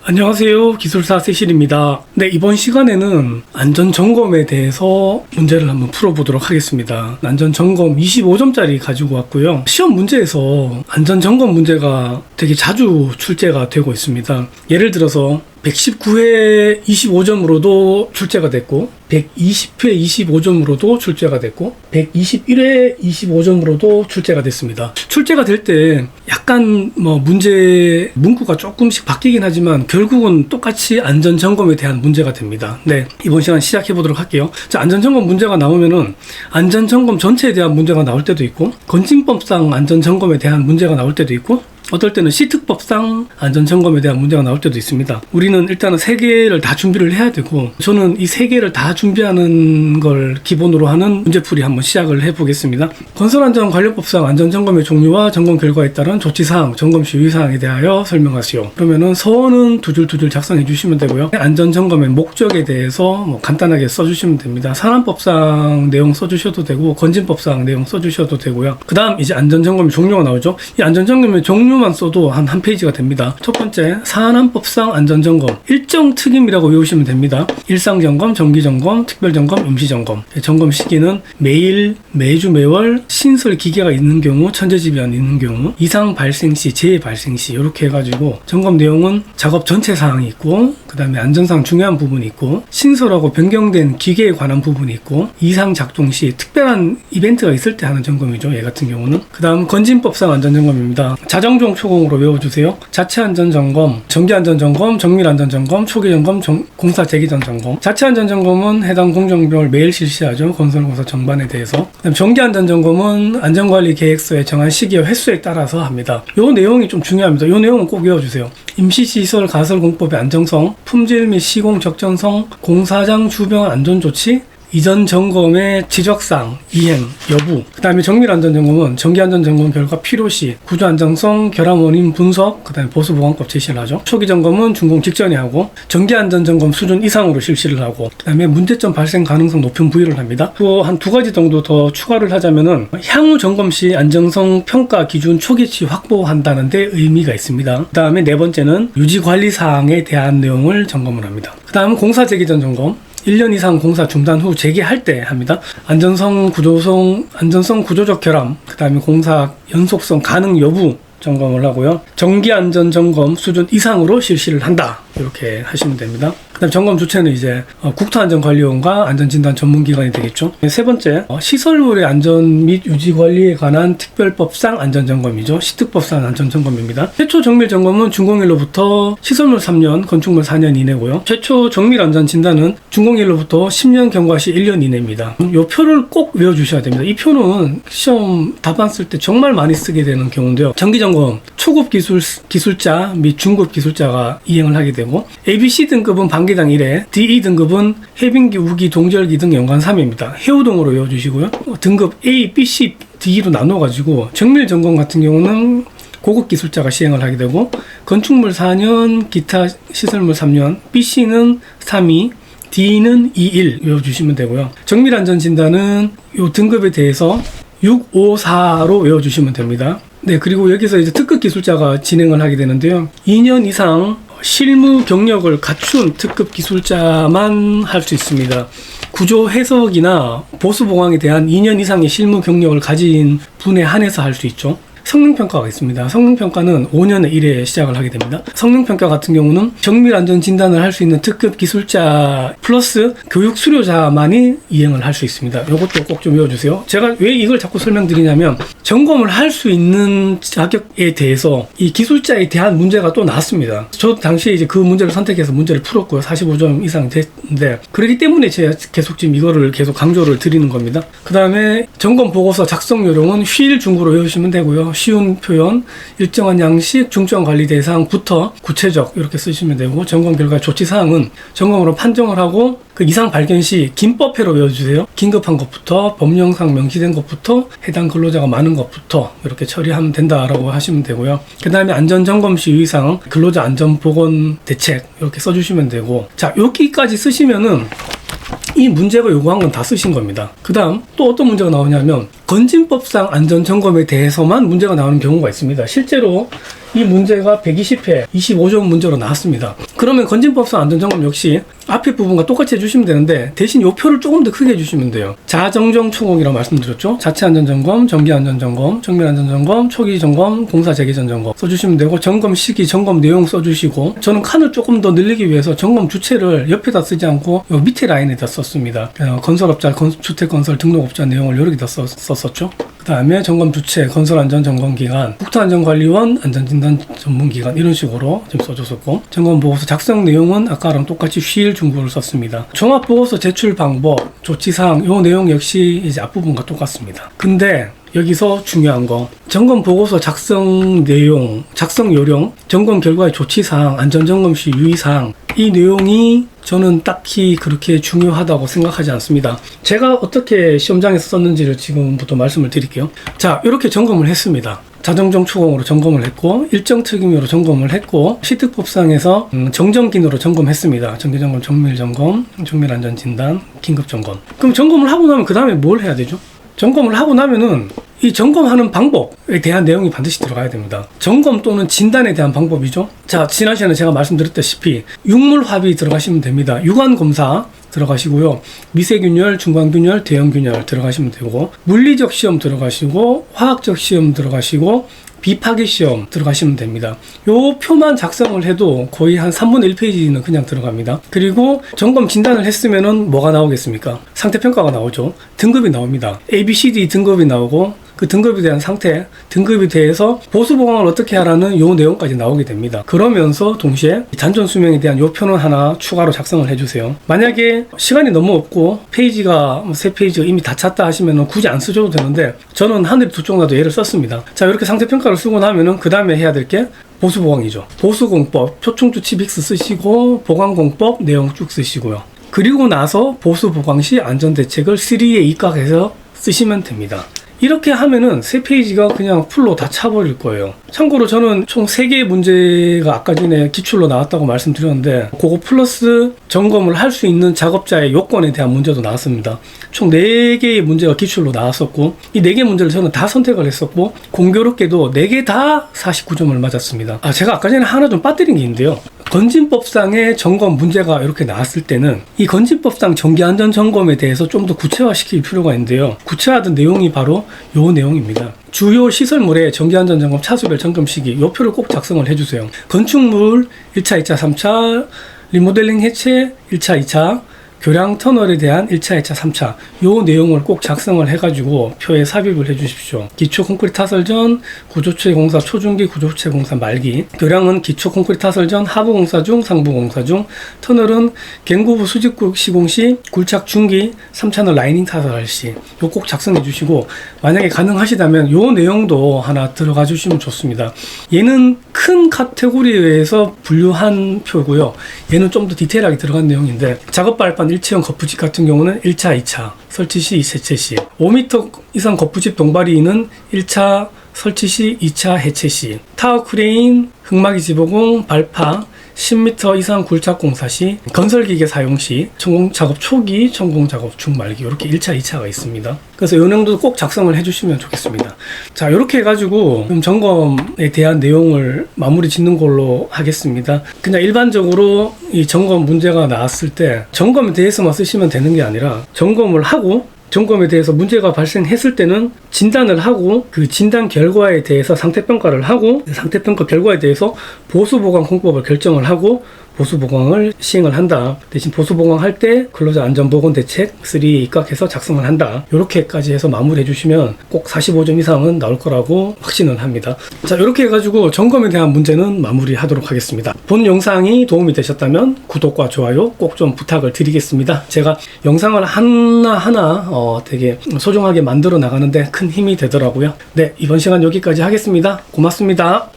안녕하세요. 기술사 세실입니다. 네, 이번 시간에는 안전점검에 대해서 문제를 한번 풀어보도록 하겠습니다. 안전점검 25점짜리 가지고 왔고요. 시험 문제에서 안전점검 문제가 되게 자주 출제가 되고 있습니다. 예를 들어서 119회 25점으로도 출제가 됐고 120회 25점으로도 출제가 됐고 121회 25점으로도 출제가 됐습니다. 출제가 될 때 약간 문제 문구가 조금씩 바뀌긴 하지만 결국은 똑같이 안전점검에 대한 문제가 됩니다. 네, 이번 시간 시작해 보도록 할게요. 자, 안전점검 문제가 나오면은 안전점검 전체에 대한 문제가 나올 때도 있고 건진법상 안전점검에 대한 문제가 나올 때도 있고 어떨 때는 시특법상 안전점검에 대한 문제가 나올 때도 있습니다. 우리는 일단은 3개를 다 준비를 해야 되고 저는 이 3개를 다 준비하는 걸 기본으로 하는 문제풀이 한번 시작을 해보겠습니다. 건설안전관련법상 안전점검의 종류와 점검 결과에 따른 조치사항, 점검 주의사항에 대하여 설명하시오. 그러면은 서원은 두 줄 작성해 주시면 되고요. 안전점검의 목적에 대해서 간단하게 써주시면 됩니다. 산안법상 내용 써주셔도 되고 건진법상 내용 써주셔도 되고요. 그 다음 이제 안전점검의 종류가 나오죠. 이 안전점검의 종류만 써도 한 페이지가 됩니다. 첫 번째, 산안법상 안전점검 일정 특임이라고 외우시면 됩니다. 일상점검, 정기점검, 특별점검, 임시점검. 점검 시기는 매일, 매주, 매월, 신설 기계가 있는 경우, 천재지변 있는 경우, 이상 발생 시, 재해 발생 시 이렇게 해가지고 점검 내용은 작업 전체 사항이 있고 그 다음에 안전상 중요한 부분이 있고 신설하고 변경된 기계에 관한 부분이 있고 이상 작동 시 특별한 이벤트가 있을 때 하는 점검이죠. 얘 같은 경우는. 그 다음 건진법상 안전점검입니다. 자정종 초공으로 외워주세요. 자체안전점검, 정기안전점검, 정밀안전점검, 초기점검, 공사 재기전 점검. 자체안전점검은 해당 공정별 매일 실시하죠. 건설공사 전반에 대해서. 그다음 정기안전점검은 안전관리 계획서에 정한 시기와 횟수에 따라서 합니다. 요 내용이 좀 중요합니다. 요 내용은 꼭 외워주세요. 임시시설 가설공법의 안정성, 품질 및 시공 적정성, 공사장 주변 안전조치, 이전 점검의 지적사항, 이행, 여부. 그 다음에 정밀안전점검은 정기안전점검 결과 필요시, 구조안정성, 결함 원인 분석, 그 다음에 보수보강법 제시를 하죠. 초기점검은 준공 직전에 하고 정기안전점검 수준 이상으로 실시를 하고 그 다음에 문제점 발생 가능성 높은 부위를 합니다. 또 한 2가지 정도 더 추가를 하자면은 향후 점검 시 안정성 평가 기준 초기치 확보한다는 데 의미가 있습니다. 그 다음에 4번째는 유지관리사항에 대한 내용을 점검을 합니다. 그 다음 공사 재기전 점검 1년 이상 공사 중단 후 재개할 때 합니다. 안전성 구조적 결함, 그 다음에 공사 연속성 가능 여부 점검을 하고요. 정기안전점검 수준 이상으로 실시를 한다. 이렇게 하시면 됩니다. 그 다음 점검 주체는 이제 국토안전관리원과 안전진단 전문기관이 되겠죠. 3번째, 시설물의 안전 및 유지관리에 관한 특별법상 안전점검이죠. 시특법상 안전점검입니다. 최초 정밀점검은 준공일로부터 시설물 3년, 건축물 4년 이내고요. 최초 정밀안전진단은 준공일로부터 10년 경과 시 1년 이내입니다. 이 표를 꼭 외워주셔야 됩니다. 이 표는 시험 답안 쓸 때 정말 많이 쓰게 되는 경우인데요. 정기점검, 초급 기술자 및 중급 기술자가 이행을 하게 되고 ABC 등급은 반기당 1회, DE 등급은 해빙기, 우기, 동절기 등 연간 3회입니다. 해우동으로 외워주시고요. 등급 A, B, C, D로 나눠가지고 정밀점검 같은 경우는 고급 기술자가 시행을 하게 되고 건축물 4년, 기타 시설물 3년, BC는 3위, D는 2.1 외워주시면 되고요. 정밀안전진단은 이 등급에 대해서 654로 외워주시면 됩니다. 네, 그리고 여기서 이제 특급 기술자가 진행을 하게 되는데요. 2년 이상 실무 경력을 갖춘 특급 기술자만 할 수 있습니다. 구조 해석이나 보수 보강에 대한 2년 이상의 실무 경력을 가진 분에 한해서 할 수 있죠. 성능평가가 있습니다. 성능평가는 5년에 1회 시작을 하게 됩니다. 성능평가 같은 경우는 정밀안전진단을 할 수 있는 특급 기술자 플러스 교육 수료자만이 이행을 할 수 있습니다. 이것도 꼭 좀 외워주세요. 제가 왜 이걸 자꾸 설명드리냐면 점검을 할 수 있는 자격에 대해서 이 기술자에 대한 문제가 또 나왔습니다. 저도 당시에 이제 그 문제를 선택해서 문제를 풀었고요. 45점 이상 됐는데 그렇기 때문에 제가 계속 지금 이거를 계속 강조를 드리는 겁니다. 그 다음에 점검 보고서 작성 요령은 휘일 중구로 외우시면 되고요. 쉬운 표현, 일정한 양식, 중점 관리 대상부터 구체적 이렇게 쓰시면 되고 점검 결과 조치사항은 점검으로 판정을 하고 그 이상 발견 시 긴법회로 외워주세요. 긴급한 것부터 법령상 명시된 것부터 해당 근로자가 많은 것부터 이렇게 처리하면 된다라고 하시면 되고요. 그 다음에 안전점검 시 유의사항, 근로자 안전보건 대책 이렇게 써주시면 되고 자 여기까지 쓰시면은 이 문제가 요구한 건 다 쓰신 겁니다. 그 다음 또 어떤 문제가 나오냐면 건진법상 안전점검에 대해서만 문제가 나오는 경우가 있습니다. 실제로 이 문제가 120회 25점 문제로 나왔습니다. 그러면 건진법상 안전점검 역시 앞에 부분과 똑같이 해주시면 되는데 대신 요 표를 조금 더 크게 해주시면 돼요. 자정정 초공이라고 말씀드렸죠. 자체 안전점검, 정기 안전점검, 정밀 안전점검, 초기 점검, 공사 재개 전 점검 써주시면 되고 점검 시기, 점검 내용 써주시고 저는 칸을 조금 더 늘리기 위해서 점검 주체를 옆에다 쓰지 않고 요 밑에 라인에다 썼습니다. 건설업자, 주택건설 등록업자 내용을 여기다 썼었죠. 그 다음에 점검 주체, 건설안전점검기관, 국토안전관리원, 안전진단 전문기관 이런 식으로 좀 써줬었고 점검보고서 작성 내용은 아까랑 똑같이 쉬일 중구를 썼습니다. 종합보고서 제출 방법, 조치사항 요 내용 역시 이제 앞부분과 똑같습니다. 근데 여기서 중요한 거 점검 보고서 작성 내용, 작성 요령, 점검 결과의 조치사항, 안전점검 시 유의사항 이 내용이 저는 딱히 그렇게 중요하다고 생각하지 않습니다. 제가 어떻게 시험장에서 썼는지를 지금부터 말씀을 드릴게요. 자, 이렇게 점검을 했습니다. 자정정 초공으로 점검을 했고 일정 특임으로 점검을 했고 시특법상에서 정정긴으로 점검했습니다. 정기점검, 정밀점검, 정밀안전진단, 긴급점검. 그럼 점검을 하고 나면 그 다음에 뭘 해야 되죠? 점검을 하고 나면은 이 점검하는 방법에 대한 내용이 반드시 들어가야 됩니다. 점검 또는 진단에 대한 방법이죠. 자, 지난 시간에 제가 말씀드렸다시피 육물합의 들어가시면 됩니다. 유관검사 들어가시고요. 미세균열, 중간균열, 대형균열 들어가시면 되고 물리적 시험 들어가시고 화학적 시험 들어가시고 비파기 시험 들어가시면 됩니다. 요 표만 작성을 해도 거의 한 3분의 1페이지는 그냥 들어갑니다. 그리고 점검 진단을 했으면은 뭐가 나오겠습니까? 상태평가가 나오죠. 등급이 나옵니다. A, B, C, D 등급이 나오고 그 등급에 대한 상태, 등급에 대해서 보수 보강을 어떻게 하라는 요 내용까지 나오게 됩니다. 그러면서 동시에 잔존 수명에 대한 요 표는 하나 추가로 작성을 해주세요. 만약에 시간이 너무 없고 페이지가 3페이지가 이미 다 찼다 하시면 굳이 안 쓰셔도 되는데 저는 하늘이 두 쪽 나도 얘를 썼습니다. 자, 이렇게 상태평가를 쓰고 나면은 그 다음에 해야 될 게 보수보강이죠. 보수공법, 표충주치 빅스 쓰시고 보강공법 내용 쭉 쓰시고요. 그리고 나서 보수보강 시 안전대책을 3에 입각해서 쓰시면 됩니다. 이렇게 하면은 3페이지가 그냥 풀로 다 차버릴 거예요. 참고로 저는 총 3개의 문제가 아까 전에 기출로 나왔다고 말씀드렸는데 그거 플러스 점검을 할 수 있는 작업자의 요건에 대한 문제도 나왔습니다. 총 4개의 문제가 기출로 나왔었고 이 4개 문제를 저는 다 선택을 했었고 공교롭게도 4개 다 49점을 맞았습니다. 제가 아까 전에 하나 좀 빠뜨린 게 있는데요. 건진법상의 점검 문제가 이렇게 나왔을 때는 이 건진법상 정기안전점검에 대해서 좀 더 구체화시킬 필요가 있는데요. 구체화된 내용이 바로 요 내용입니다. 주요 시설물의 정기안전점검 차수별 점검 시기 요 표를 꼭 작성을 해주세요. 건축물 1차, 2차, 3차, 리모델링 해체 1차, 2차, 교량 터널에 대한 1차, 2차, 3차 요 내용을 꼭 작성을 해가지고 표에 삽입을 해주십시오. 기초 콘크리트 타설 전, 구조체 공사 초중기, 구조체 공사 말기. 교량은 기초 콘크리트 타설 전, 하부 공사 중, 상부 공사 중. 터널은 갱구부 수직구 시공 시, 굴착 중기, 3차널 라이닝 타설할 시. 요 꼭 작성해 주시고 만약에 가능하시다면 요 내용도 하나 들어가 주시면 좋습니다. 얘는 큰 카테고리에서 분류한 표고요. 얘는 좀 더 디테일하게 들어간 내용인데 작업 발판 일체형 거푸집 같은 경우는 1차, 2차 설치 시, 해체 시 5m 이상 거푸집 동바리는 1차 설치 시, 2차 해체 시 타워 크레인, 흙막이 지보공, 발파 10m 이상 굴착 공사 시, 건설기계 사용 시, 천공작업 초기, 천공작업 중 말기 이렇게 1차, 2차가 있습니다. 그래서 이 내용도 꼭 작성을 해주시면 좋겠습니다. 자, 이렇게 해가지고 좀 점검에 대한 내용을 마무리 짓는 걸로 하겠습니다. 그냥 일반적으로 이 점검 문제가 나왔을 때 점검에 대해서만 쓰시면 되는 게 아니라 점검을 하고 점검에 대해서 문제가 발생했을 때는 진단을 하고 그 진단 결과에 대해서 상태평가를 하고 상태평가 결과에 대해서 보수보강 공법을 결정을 하고 보수보강을 시행을 한다. 대신 보수보강할 때 근로자 안전보건 대책 3에 입각해서 작성을 한다. 이렇게까지 해서 마무리해 주시면 꼭 45점 이상은 나올 거라고 확신을 합니다. 자, 이렇게 해가지고 점검에 대한 문제는 마무리하도록 하겠습니다. 본 영상이 도움이 되셨다면 구독과 좋아요 꼭 좀 부탁을 드리겠습니다. 제가 영상을 하나하나 되게 소중하게 만들어 나가는데 큰 힘이 되더라고요. 네, 이번 시간 여기까지 하겠습니다. 고맙습니다.